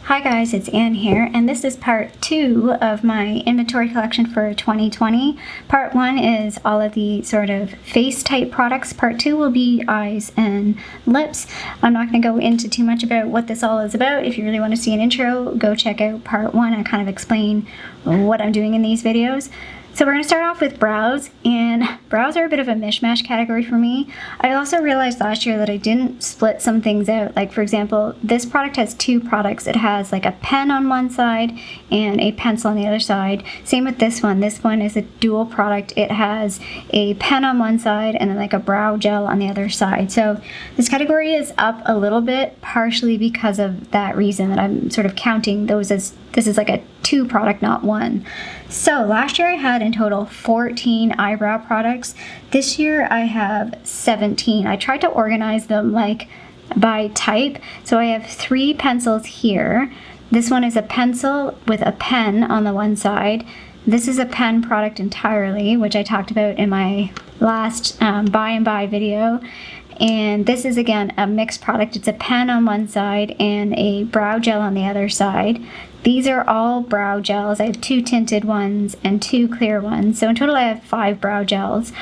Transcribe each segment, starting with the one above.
Hi guys, it's Anne here, and this is part 2 of my inventory collection for 2020. Part 1 is all of the sort of face type products. Part 2 will be eyes and lips. I'm not going to go into too much about what this all is about. If you really want to see an intro, go check out part 1. I kind of explain what I'm doing in these videos. So we're going to start off with brows, and brows are a bit of a mishmash category for me. I also realized last year that I didn't split some things out. Like, for example, this product has two products. It has like a pen on one side and a pencil on the other side. Same with this one. This one is a dual product. It has a pen on one side and then like a brow gel on the other side. So this category is up a little bit, partially because of that reason that I'm sort of counting those as this is like a two product, not one. So last year I had in total 14 eyebrow products. This year I have 17. I tried to organize them like by type. So I have 3 pencils here. This one is a pencil with a pen on the one side. This is a pen product entirely, which I talked about in my last buy and buy video. And this is again a mixed product. It's a pen on one side and a brow gel on the other side. These are all brow gels. I have 2 tinted ones and 2 clear ones. So in total I have 5 brow gels.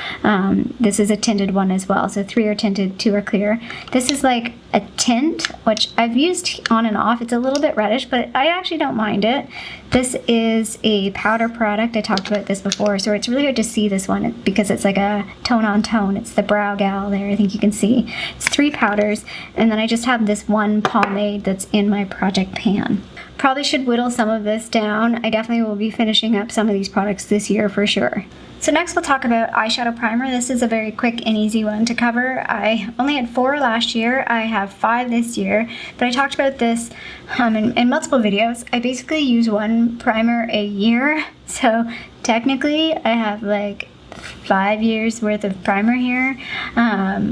This is a tinted one as well. So 3 are tinted, 2 are clear. This is like a tint, which I've used on and off. It's a little bit reddish, but I actually don't mind it. This is a powder product. I talked about this before, so it's really hard to see this one because it's like a tone on tone. It's the brow gal there, I think you can see. It's 3 powders, and then I just have this one pomade that's in my project pan. Probably should whittle some of this down. I definitely will be finishing up some of these products this year for sure. So next we'll talk about eyeshadow primer. This is a very quick and easy one to cover. I only had 4 last year. I have 5 this year, but I talked about this in multiple videos. I basically use one primer a year. So technically I have like 5 years worth of primer here,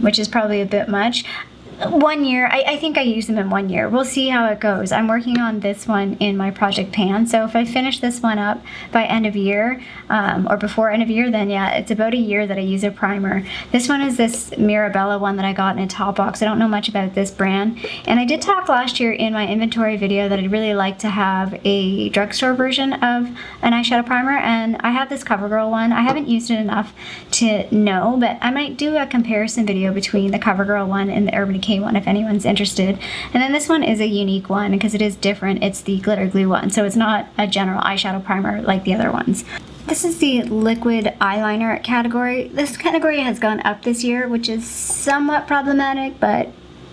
which is probably a bit much. 1 year, I think I use them in 1 year. We'll see how it goes. I'm working on this one in my project pan, so if I finish this one up by end of year, or before end of year, then yeah, it's about a year that I use a primer. This one is this Mirabella one that I got in a top box. I don't know much about this brand, and I did talk last year in my inventory video that I'd really like to have a drugstore version of an eyeshadow primer, and I have this CoverGirl one. I haven't used it enough to know, but I might do a comparison video between the CoverGirl one and the Urban Decay one if anyone's interested. And then this one is a unique one because it is different. It's the glitter glue one, so it's not a general eyeshadow primer like the other ones. This is the liquid eyeliner category. This category has gone up this year, which is somewhat problematic, but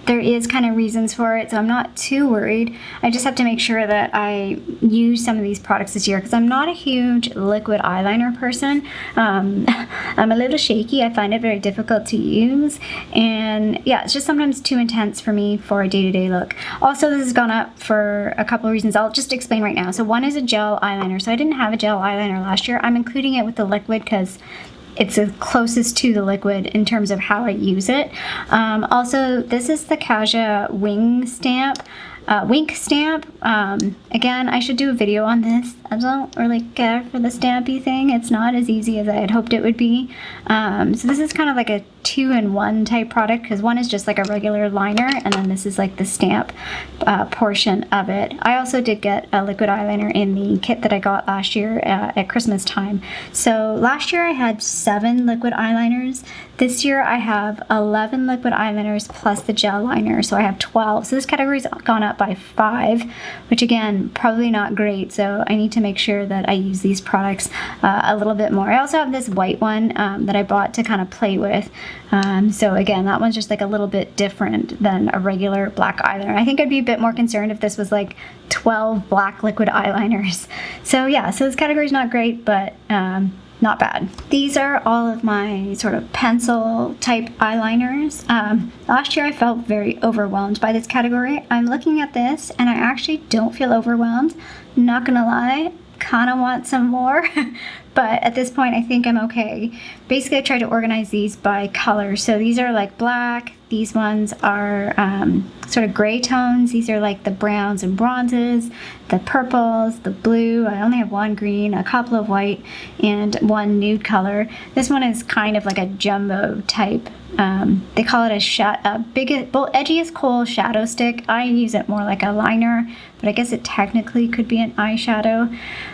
there is kind of reasons for it, so I'm not too worried. I just have to make sure that I use some of these products this year because I'm not a huge liquid eyeliner person. I'm a little shaky. I find it very difficult to use, and yeah, it's just sometimes too intense for me for a day-to-day look. Also, this has gone up for a couple of reasons. I'll just explain right now. So one is a gel eyeliner. So I didn't have a gel eyeliner last year. I'm including it with the liquid because it's the closest to the liquid in terms of how I use it. Also, this is the Kaja Wink stamp. Again, I should do a video on this. I don't really care for the stampy thing. It's not as easy as I had hoped it would be. So this is kind of like a 2-in-1 type product because one is just like a regular liner and then this is like the stamp portion of it. I also did get a liquid eyeliner in the kit that I got last year at Christmas time. So last year I had 7 liquid eyeliners. This year I have 11 liquid eyeliners plus the gel liner, so I have 12. So this category's gone up by 5, which again, probably not great, so I need to make sure that I use these products a little bit more. I also have this white one that I bought to kind of play with. So again, that one's just like a little bit different than a regular black eyeliner. I think I'd be a bit more concerned if this was like 12 black liquid eyeliners. So yeah, so this category's not great, but not bad. These are all of my sort of pencil type eyeliners. Last year I felt very overwhelmed by this category. I'm looking at this and I actually don't feel overwhelmed. Not gonna lie, kind of want some more, but at this point I think I'm okay. Basically I tried to organize these by color. So these are like black, these ones are sort of gray tones. These are like the browns and bronzes, the purples, the blue. I only have 1 green, a couple of white, and 1 nude color. This one is kind of like a jumbo type they call it a edgiest kohl shadow stick. I use it more like a liner, but I guess it technically could be an eyeshadow.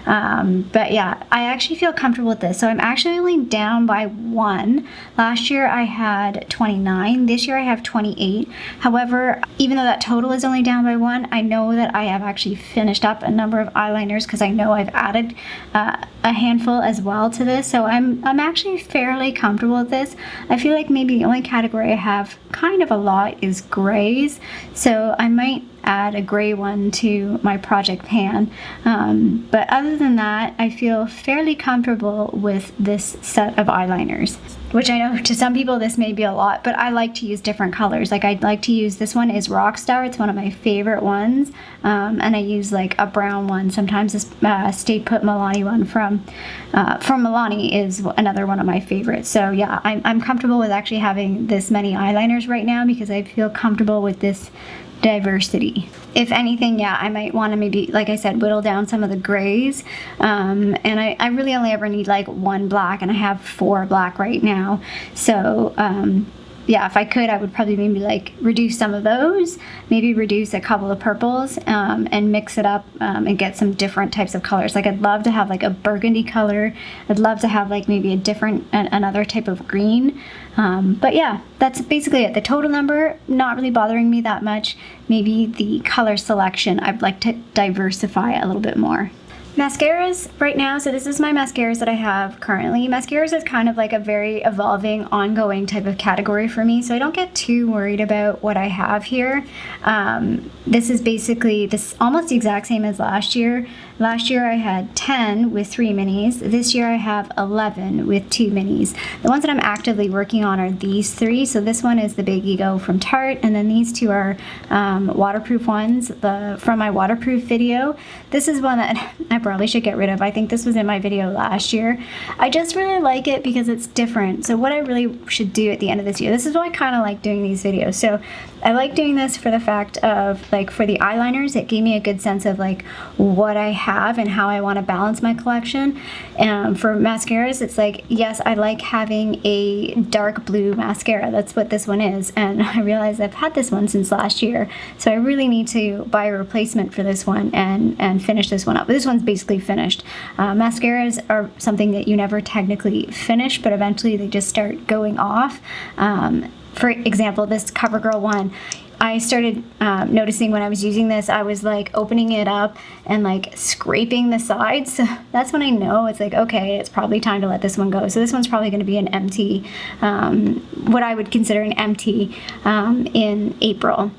But yeah, I actually feel comfortable with this. So I'm actually only down by 1. Last year I had 29. This year I have 28. However, even though that total is only down by 1, I know that I have actually finished up a number of eyeliners because I know I've added a handful as well to this. So I'm actually fairly comfortable with this. I feel like maybe the only category I have kind of a lot is grays. So I might add a gray one to my project pan. But other than that, I feel fairly comfortable with this set of eyeliners, which I know to some people this may be a lot, but I like to use different colors. Like I'd like to use, this one is Rockstar. It's one of my favorite ones. And I use like a brown one. Sometimes this Stay Put Milani one from Milani is another one of my favorites. So yeah, I'm comfortable with actually having this many eyeliners right now because I feel comfortable with this diversity. If anything, yeah, I might want to maybe, like I said, whittle down some of the grays. And I really only ever need like 1 black, and I have 4 black right now. So yeah, if I could, I would probably maybe like reduce some of those, maybe reduce a couple of purples, and mix it up and get some different types of colors. Like I'd love to have like a burgundy color. I'd love to have like maybe a different, another type of green. But yeah, that's basically it. The total number, not really bothering me that much. Maybe the color selection, I'd like to diversify a little bit more. Mascaras right now, so this is my mascaras that I have currently. Mascaras is kind of like a very evolving, ongoing type of category for me, so I don't get too worried about what I have here. This is basically almost the exact same as last year. Last year I had 10 with 3 minis. This year I have 11 with 2 minis. The ones that I'm actively working on are these 3. So this one is the Big Ego from Tarte, and then these 2 are waterproof ones from my waterproof video. This is one that I probably should get rid of. I think this was in my video last year. I just really like it because it's different. So what I really should do at the end of this year, this is why I kind of like doing these videos. So I like doing this for the fact of, like, for the eyeliners, it gave me a good sense of like what I have and how I want to balance my collection. For mascaras, it's like, yes, I like having a dark blue mascara. That's what this one is. And I realized I've had this one since last year. So I really need to buy a replacement for this one and finish this one up. But this one's basically finished. Mascaras are something that you never technically finish, but eventually they just start going off. For example, this CoverGirl one, I started noticing when I was using this, I was like opening it up and like scraping the sides. So that's when I know it's like, okay, it's probably time to let this one go. So this one's probably going to be an empty, what I would consider an empty in April.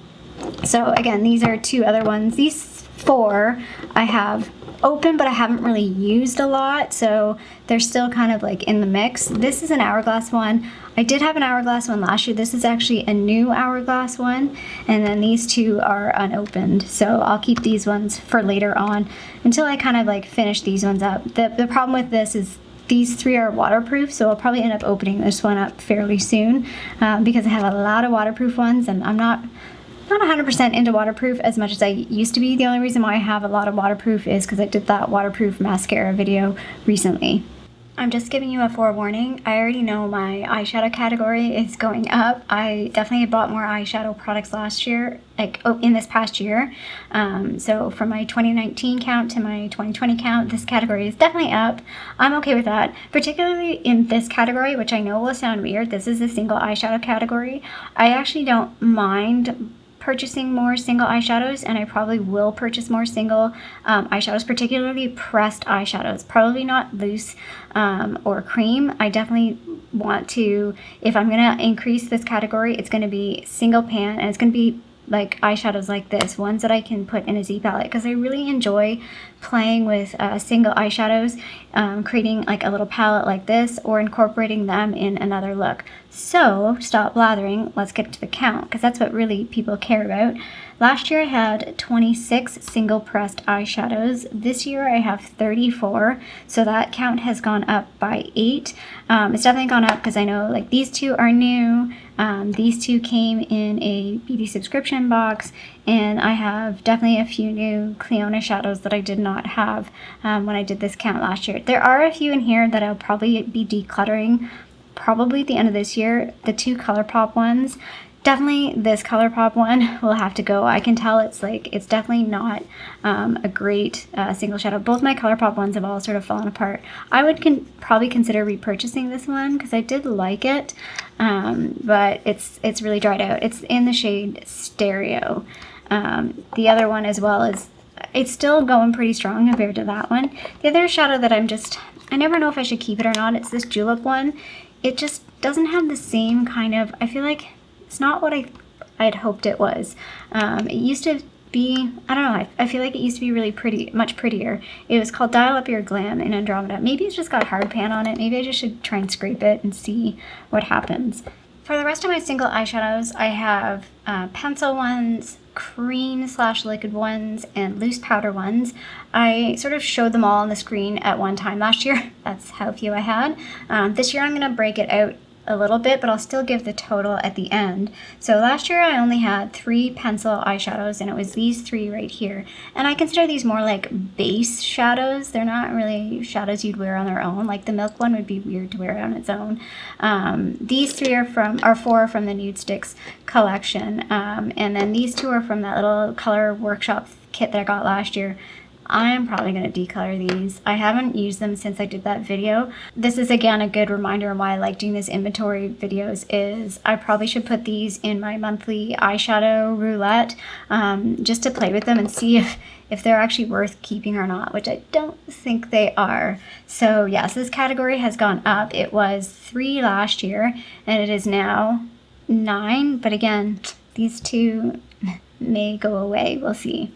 So again, these are 2 other ones. These 4 I have open, but I haven't really used a lot, so they're still kind of like in the mix. This is an Hourglass one. I did have an Hourglass one last year. This is actually a new Hourglass one, and then these 2 are unopened, so I'll keep these ones for later on until I kind of like finish these ones up. The problem with this is these 3 are waterproof, so I'll probably end up opening this one up fairly soon because I have a lot of waterproof ones, and I'm not 100% into waterproof as much as I used to be. The only reason why I have a lot of waterproof is because I did that waterproof mascara video recently. I'm just giving you a forewarning. I already know my eyeshadow category is going up. I definitely bought more eyeshadow products last year, in this past year. So from my 2019 count to my 2020 count, this category is definitely up. I'm okay with that, particularly in this category, which I know will sound weird. This is a single eyeshadow category. I actually don't mind purchasing more single eyeshadows, and I probably will purchase more single eyeshadows, particularly pressed eyeshadows, probably not loose or cream. I definitely want to, if I'm gonna increase this category, it's gonna be single pan, and it's gonna be like eyeshadows like this, ones that I can put in a Z palette, because I really enjoy playing with single eyeshadows, creating like a little palette like this, or incorporating them in another look. So stop blathering, let's get to the count, because that's what really people care about. Last year I had 26 single pressed eyeshadows. This year I have 34, so that count has gone up by 8. It's definitely gone up because I know like these 2 are new. These 2 came in a beauty subscription box, and I have definitely a few new Clionadh shadows that I did not have when I did this count last year. There are a few in here that I'll probably be decluttering probably at the end of this year. The 2 ColourPop ones, definitely this ColourPop one will have to go. I can tell it's definitely not a great single shadow. Both my ColourPop ones have all sort of fallen apart. I would probably consider repurchasing this one because I did like it, but it's really dried out. It's in the shade Stereo. The other one as well it's still going pretty strong compared to that one. The other shadow that I never know if I should keep it or not, it's this Julep one. It just doesn't have the same kind of, I feel like it's not what I'd hoped it was. It used to be, I don't know, I feel like it used to be really pretty, much prettier. It was called Dial Up Your Glam in Andromeda. Maybe it's just got a hard pan on it. Maybe I just should try and scrape it and see what happens. For the rest of my single eyeshadows, I have pencil ones, cream/liquid ones, and loose powder ones. I sort of showed them all on the screen at one time last year. That's how few I had. This year I'm going to break it out a little bit, but I'll still give the total at the end. So last year I only had 3 pencil eyeshadows, and it was these 3 right here. And I consider these more like base shadows. They're not really shadows you'd wear on their own. Like the milk one would be weird to wear on its own. These 3 are 4 from the Nude Sticks collection, and then these 2 are from that little color workshop kit that I got last year. I'm probably going to decolor these. I haven't used them since I did that video. This is again a good reminder on why I like doing these inventory videos is I probably should put these in my monthly eyeshadow roulette just to play with them and see if they're actually worth keeping or not, which I don't think they are. So yes, this category has gone up. It was 3 last year and it is now 9, but again, these 2 may go away. We'll see.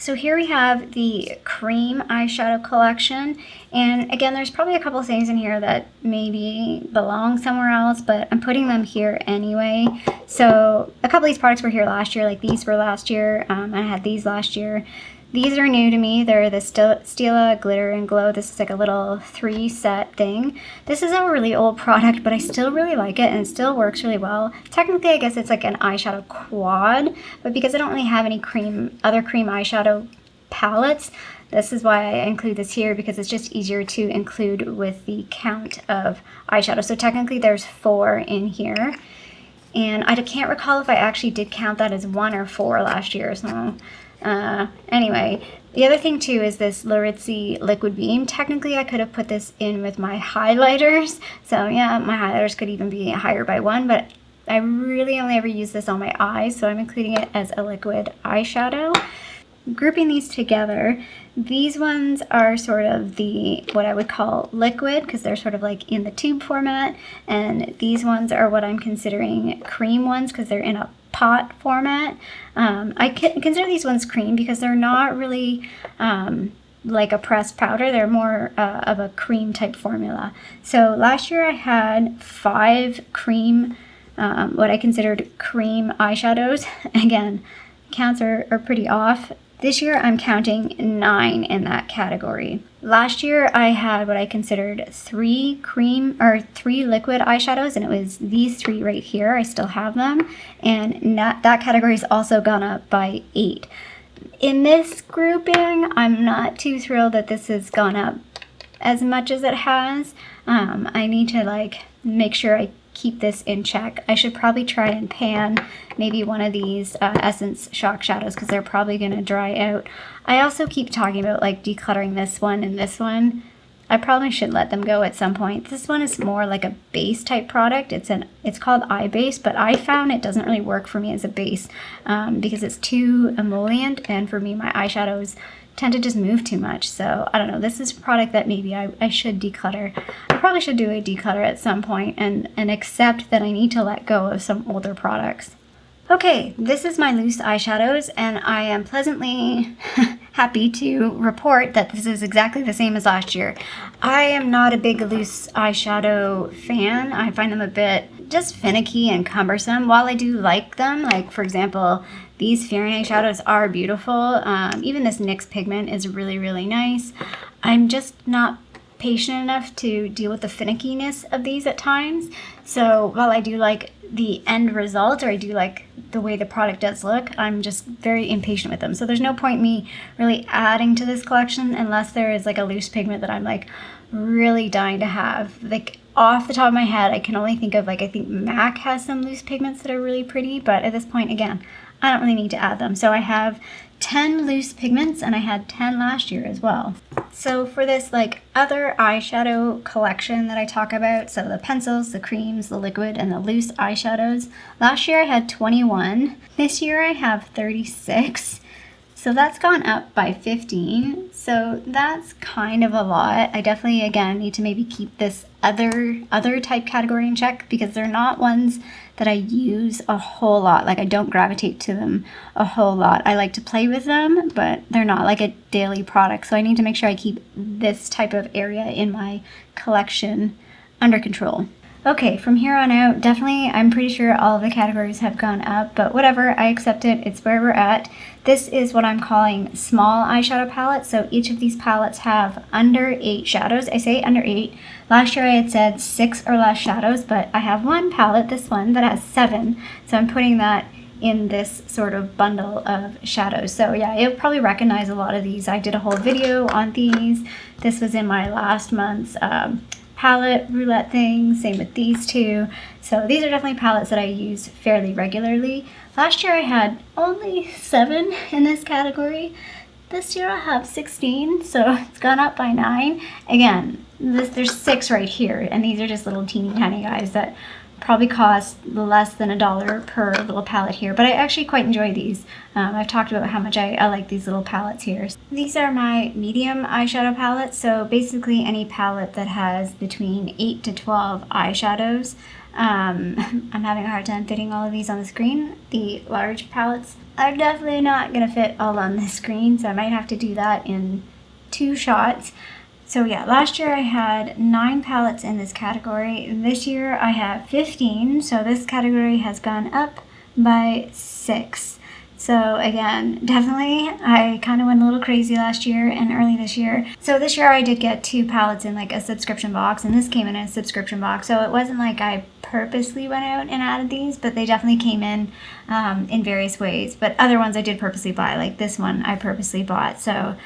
So here we have the cream eyeshadow collection, and again there's probably a couple things in here that maybe belong somewhere else, but I'm putting them here anyway. So a couple of these products were here last year, like these were last year. I had these last year. These are new to me. They're the Stila Glitter and Glow. This is like a little 3-set thing. This is a really old product, but I still really like it and it still works really well. Technically, I guess it's like an eyeshadow quad, but because I don't really have any other cream eyeshadow palettes, this is why I include this here, because it's just easier to include with the count of eyeshadow. So technically there's 4 in here. And I can't recall if I actually did count that as 1 or 4 last year, so... anyway, the other thing too is this Larizzi Liquid Beam. Technically I could have put this in with my highlighters, so yeah, my highlighters could even be higher by 1, but I really only ever use this on my eyes, so I'm including it as a liquid eyeshadow. Grouping these together, these ones are sort of the what I would call liquid because they're sort of like in the tube format, and these ones are what I'm considering cream ones because they're in a pot format. I consider these ones cream because they're not really like a pressed powder. They're more of a cream type formula. So last year I had 5 cream, what I considered cream eyeshadows. Again, counts are pretty off. This year I'm counting 9 in that category. Last year I had what I considered 3 liquid eyeshadows, and it was these 3 right here. I still have them, and that category has also gone up by 8. In this grouping, I'm not too thrilled that this has gone up as much as it has. I need to make sure I keep this in check. I should probably try and pan maybe one of these Essence Shock Shadows because they're probably going to dry out. I also keep talking about decluttering this one and this one. I probably should let them go at some point. This one is more like a base type product. It's called Eye Base, but I found it doesn't really work for me as a base because it's too emollient, and for me my eyeshadows tend to just move too much. So I don't know, this is a product that maybe I should declutter. I probably should do a declutter at some point and accept that I need to let go of some older products. Okay, this is my loose eyeshadows, and I am pleasantly happy to report that this is exactly the same as last year. I am not a big loose eyeshadow fan. I find them a bit just finicky and cumbersome. While I do like them, like for example, these Fairy shadows are beautiful. Even this NYX pigment is really, really nice. I'm just not patient enough to deal with the finickiness of these at times. So while I do like the end result, or I do like the way the product does look, I'm just very impatient with them. So there's no point me really adding to this collection unless there is a loose pigment that I'm really dying to have. off the top of my head, I can only think of, like, I think MAC has some loose pigments that are really pretty, but at this point, again, I don't really need to add them. So I have 10 loose pigments, and I had 10 last year as well. So for this like other eyeshadow collection that I talk about, so the pencils, the creams, the liquid, and the loose eyeshadows, last year I had 21. This year I have 36. So that's gone up by 15. So that's kind of a lot. I definitely, again, need to maybe keep this other type category in check, because they're not ones that I use a whole lot. Like, I don't gravitate to them a whole lot. I like to play with them, but they're not like a daily product. So I need to make sure I keep this type of area in my collection under control. Okay, from here on out, definitely, I'm pretty sure all of the categories have gone up, but whatever, I accept it. It's where we're at. This is what I'm calling small eyeshadow palettes. So each of these palettes have under 8 shadows. I say under 8. Last year I had said 6 or less shadows, but I have one palette, this one, that has 7. So I'm putting that in this sort of bundle of shadows. So yeah, you'll probably recognize a lot of these. I did a whole video on these. This was in my last month's palette roulette thing, same with these two. So these are definitely palettes that I use fairly regularly. Last year I had only 7 in this category. This year I have 16, so it's gone up by 9. Again, there's 6 right here, and these are just little teeny tiny guys that probably cost less than $1 per little palette here, but I actually quite enjoy these. I've talked about how much I like these little palettes here. These are my medium eyeshadow palettes, so basically any palette that has between 8 to 12 eyeshadows. I'm having a hard time fitting all of these on the screen. The large palettes are definitely not going to fit all on the screen, so I might have to do that in 2 shots. So yeah, last year I had 9 palettes in this category. This year I have 15, so this category has gone up by 6. So again, definitely, I kind of went a little crazy last year and early this year. So this year I did get 2 palettes in like a subscription box, and this came in a subscription box. So it wasn't like I purposely went out and added these, but they definitely came in various ways. But other ones I did purposely buy, like this one I purposely bought. So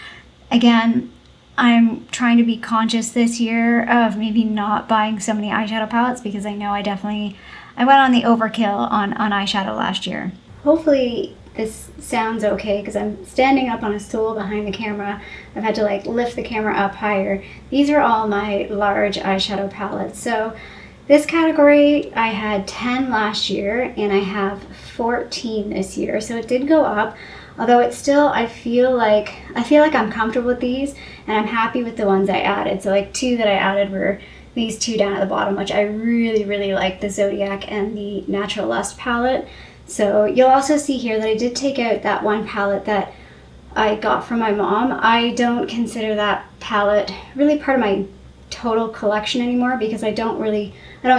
again, I'm trying to be conscious this year of maybe not buying so many eyeshadow palettes, because I know I went on the overkill on eyeshadow last year. Hopefully this sounds okay, because I'm standing up on a stool behind the camera. I've had to like lift the camera up higher. These are all my large eyeshadow palettes. So this category I had 10 last year, and I have 14 this year. So it did go up. Although it's still, I feel like I'm comfortable with these, and I'm happy with the ones I added. So like 2 that I added were these 2 down at the bottom, which I really, really like, the Zodiac and the Natural Lust palette. So you'll also see here that I did take out that one palette that I got from my mom. I don't consider that palette really part of my total collection anymore, because I don't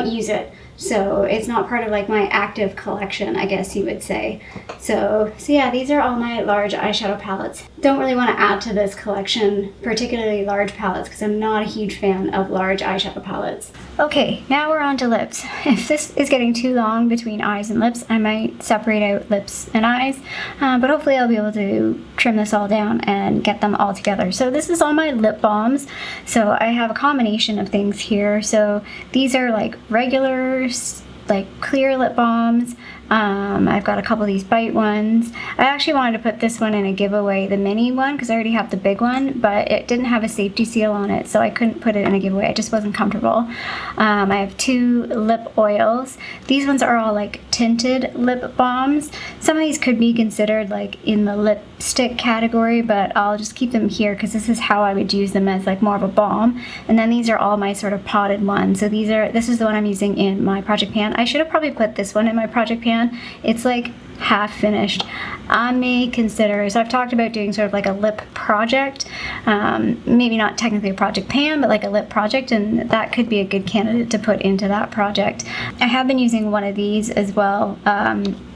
use it. So it's not part of like my active collection, I guess you would say. So yeah, these are all my large eyeshadow palettes. Don't really want to add to this collection, particularly large palettes, because I'm not a huge fan of large eyeshadow palettes. Okay, now we're on to lips. If this is getting too long between eyes and lips, I might separate out lips and eyes, but hopefully I'll be able to trim this all down and get them all together. So this is all my lip balms. So I have a combination of things here. So these are like regular, like clear lip balms. I've got a couple of these bite ones. I actually wanted to put this one in a giveaway, the mini one, because I already have the big one, but it didn't have a safety seal on it, so I couldn't put it in a giveaway. I just wasn't comfortable. I have 2 lip oils. These ones are all like tinted lip balms. Some of these could be considered like in the lipstick category, but I'll just keep them here because this is how I would use them, as like more of a balm. And then these are all my sort of potted ones. So this is the one I'm using in my project pan. I should have probably put this one in my project pan. It's like half finished. I may consider, so I've talked about doing sort of like a lip project, maybe not technically a project pan, but like a lip project, and that could be a good candidate to put into that project. I have been using one of these as well,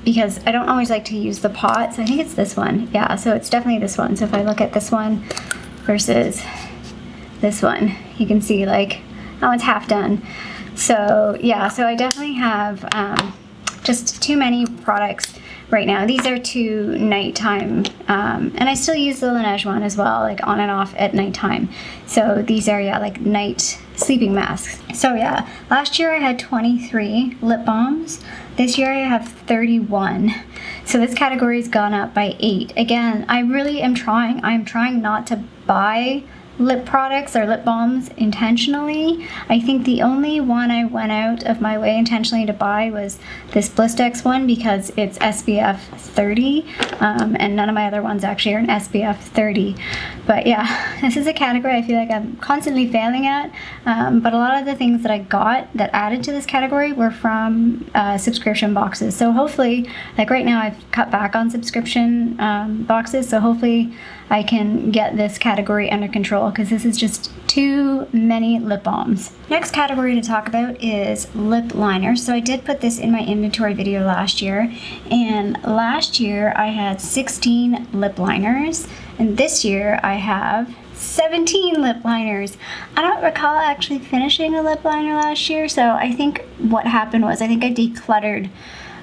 because I don't always like to use the pots. I think it's this one. Yeah, so it's definitely this one. So if I look at this one versus this one, you can see like that one's half done. So yeah, so I definitely have just too many products right now. These are to nighttime, and I still use the Laneige one as well, like on and off at nighttime. So these are, yeah, like night sleeping masks. So yeah, last year I had 23 lip balms. This year I have 31. So this category's gone up by 8. Again, I really am trying. I'm trying not to buy lip products or lip balms intentionally. I think the only one I went out of my way intentionally to buy was this Blistex one because it's SPF 30, and none of my other ones actually are an SPF 30. But yeah, this is a category I feel like I'm constantly failing at, but a lot of the things that I got that added to this category were from subscription boxes. So hopefully, like right now I've cut back on subscription boxes, so hopefully I can get this category under control because this is just too many lip balms. Next category to talk about is lip liners. So I did put this in my inventory video last year, and last year I had 16 lip liners, and this year I have 17 lip liners. I don't recall actually finishing a lip liner last year, so I think what happened was I think I decluttered.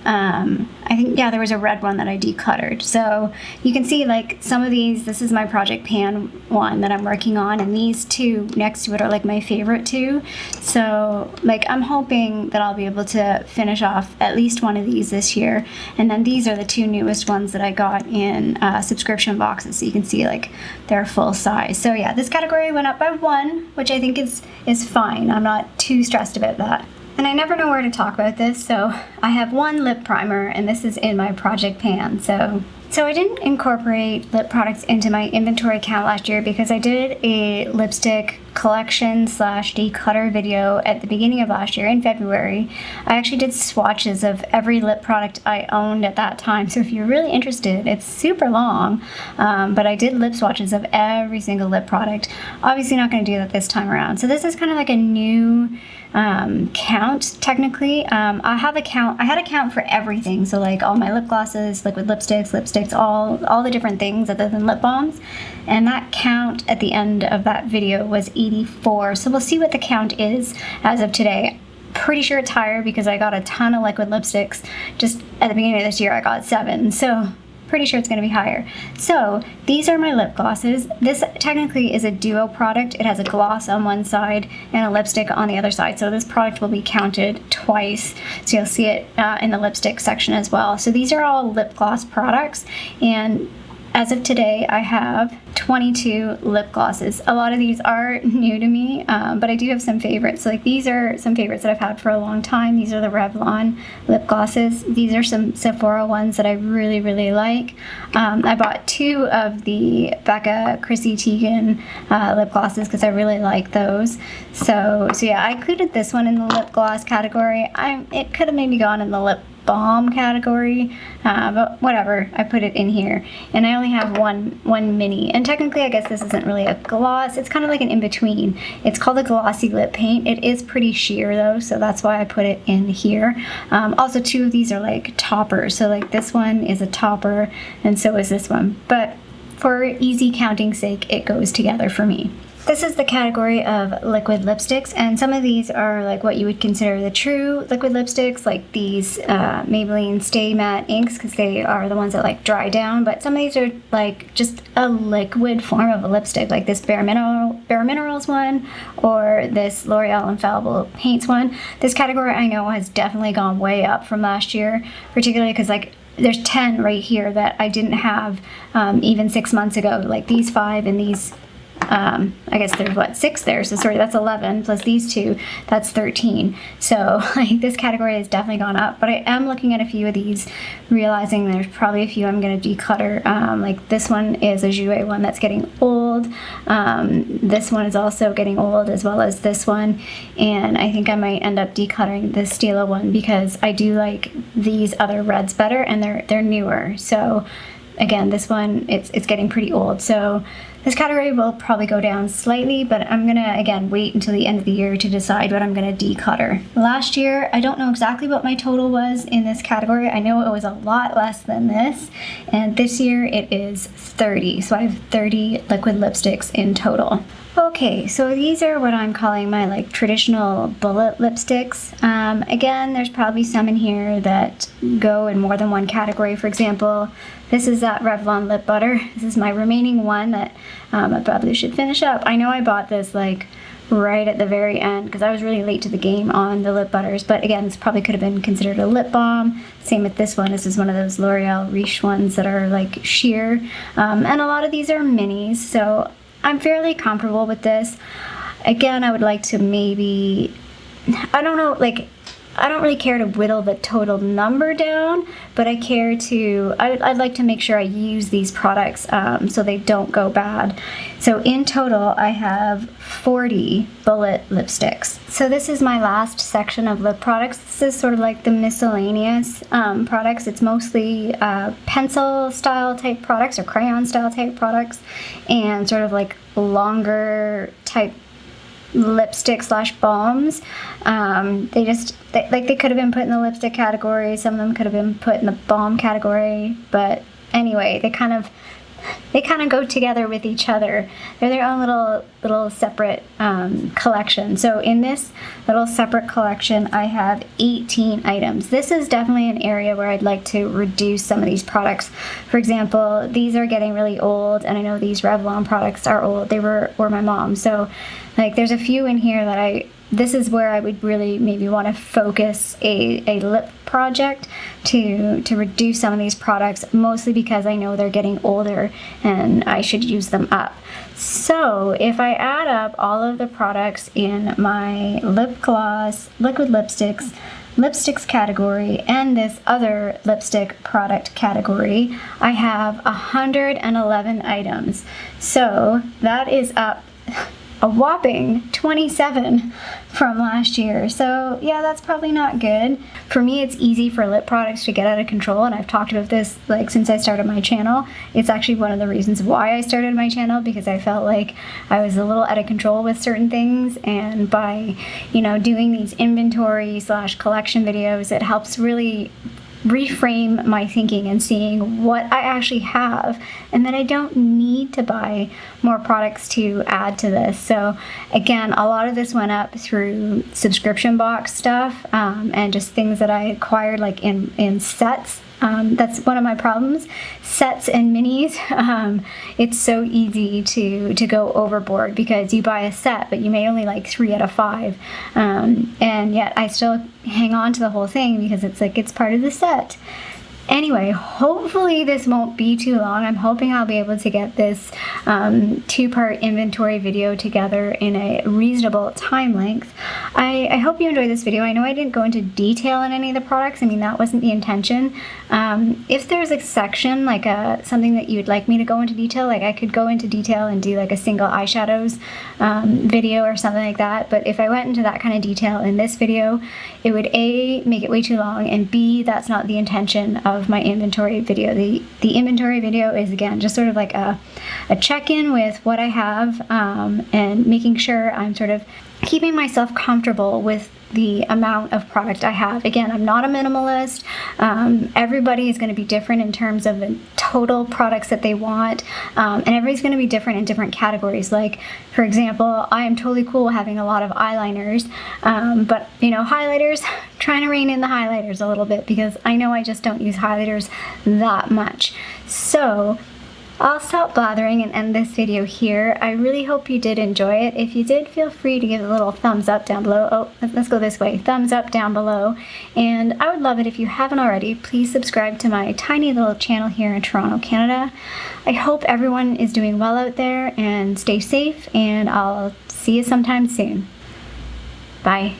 I think, yeah, there was a red one that I decluttered. So you can see like some of these, this is my Project Pan one that I'm working on, and these two next to it are like my favorite two. So like I'm hoping that I'll be able to finish off at least one of these this year. And then these are the two newest ones that I got in subscription boxes. So you can see like they're full size. So yeah, this category went up by 1, which I think is fine. I'm not too stressed about that. And I never know where to talk about this, so I have one lip primer, and this is in my Project Pan. So I didn't incorporate lip products into my inventory count last year because I did a lipstick collection / declutter video at the beginning of last year in February. I actually did swatches of every lip product I owned at that time. So if you're really interested, it's super long, but I did lip swatches of every single lip product. Obviously not going to do that this time around. So this is kind of like a new count technically. I had a count for everything, so like all my lip glosses, liquid lipsticks, all the different things other than lip balms, and that count at the end of that video was 84. So we'll see what the count is as of today. Pretty sure it's higher because I got a ton of liquid lipsticks. Just at the beginning of this year I got 7, so pretty sure it's going to be higher. So these are my lip glosses. This technically is a duo product. It has a gloss on one side and a lipstick on the other side. So this product will be counted twice. So you'll see it in the lipstick section as well. So these are all lip gloss products, and as of today, I have 22 lip glosses. A lot of these are new to me, but I do have some favorites. So like these are some favorites that I've had for a long time. These are the Revlon lip glosses. These are some Sephora ones that I really, really like. I bought 2 of the Becca Chrissy Teigen lip glosses because I really like those. So yeah, I included this one in the lip gloss category. It could have maybe gone in the lip balm category, but whatever, I put it in here. And I only have one mini, and technically I guess this isn't really a gloss, it's kind of like an in-between. It's called a glossy lip paint. It is pretty sheer though, so that's why I put it in here. Also 2 of these are like toppers, so like this one is a topper and so is this one, but for easy counting sake it goes together for me. This is the category of liquid lipsticks, and some of these are like what you would consider the true liquid lipsticks, like these Maybelline Stay Matte inks, because they are the ones that like dry down, but some of these are like just a liquid form of a lipstick, like this Bare Minerals one or this L'Oreal Infallible Paints one. This category I know has definitely gone way up from last year, particularly because like there's 10 right here that I didn't have even 6 months ago, like these 5 and these I guess there's what, 6 there, so sorry, that's 11 plus these 2, that's 13. So like this category has definitely gone up, but I am looking at a few of these, realizing there's probably a few I'm going to declutter. Like this one is a Jouer one that's getting old. This one is also getting old, as well as this one, and I think I might end up decluttering the Stila one because I do like these other reds better and they're newer. So again, this one, it's getting pretty old. So this category will probably go down slightly, but I'm gonna, again, wait until the end of the year to decide what I'm gonna declutter. Last year, I don't know exactly what my total was in this category. I know it was a lot less than this, and this year it is 30. So I have 30 liquid lipsticks in total. Okay, so these are what I'm calling my like traditional bullet lipsticks. Again, there's probably some in here that go in more than one category. For example, this is that Revlon lip butter. This is my remaining one that I probably should finish up. I know I bought this like right at the very end because I was really late to the game on the lip butters, but again, this probably could have been considered a lip balm. Same with this one. This is one of those L'Oreal Riche ones that are like sheer, and a lot of these are minis, so I'm fairly comfortable with this. Again, I would like to maybe, I don't know, like, I don't really care to whittle the total number down, but I care to, I'd like to make sure I use these products so they don't go bad. So in total, I have 40 bullet lipsticks. So this is my last section of lip products. This is sort of like the miscellaneous products. It's mostly pencil style type products or crayon style type products and sort of like longer type lipstick slash balms. They could have been put in the lipstick category. Some of them could have been put in the balm category, but anyway, they kind of go together with each other. They're their own little separate collection. So in this little separate collection, I have 18 items. This is definitely an area where I'd like to reduce some of these products. For example, these are getting really old, and I know these Revlon products are old. They were my mom. So like there's a few in here that this is where I would really maybe want to focus a lip project to reduce some of these products, mostly because I know they're getting older and I should use them up. So if I add up all of the products in my lip gloss, liquid lipsticks category, and this other lipstick product category, I have 111 items. So that is up a whopping 27 from last year. So yeah, that's probably not good. For me, it's easy for lip products to get out of control, and I've talked about this like since I started my channel. It's actually one of the reasons why I started my channel, because I felt like I was a little out of control with certain things, and by doing these inventory slash collection videos, it helps really reframe my thinking and seeing what I actually have, and that I don't need to buy more products to add to this. So again, a lot of this went up through subscription box stuff and just things that I acquired like in sets. That's one of my problems, sets and minis. It's so easy to go overboard because you buy a set, but you may only like 3 out of 5. And yet I still hang on to the whole thing because it's like it's part of the set. Anyway, hopefully this won't be too long. I'm hoping I'll be able to get this 2-part inventory video together in a reasonable time length. I hope you enjoyed this video. I know I didn't go into detail on any of the products. I mean, that wasn't the intention. If there's a section, like something that you would like me to go into detail, like I could go into detail and do like a single eyeshadows video or something like that. But if I went into that kind of detail in this video, it would A, make it way too long, and B, that's not the intention of my inventory video. The inventory video is, again, just sort of like a check-in with what I have and making sure I'm sort of keeping myself comfortable with the amount of product I have. Again, I'm not a minimalist. Everybody is going to be different in terms of the total products that they want, and everybody's going to be different in different categories. Like, for example, I am totally cool having a lot of eyeliners, but highlighters, trying to rein in the highlighters a little bit because I know I just don't use highlighters that much. So I'll stop blathering and end this video here. I really hope you did enjoy it. If you did, feel free to give it a little thumbs up down below. Oh, let's go this way. Thumbs up down below. And I would love it if you haven't already. Please subscribe to my tiny little channel here in Toronto, Canada. I hope everyone is doing well out there, and stay safe, and I'll see you sometime soon. Bye.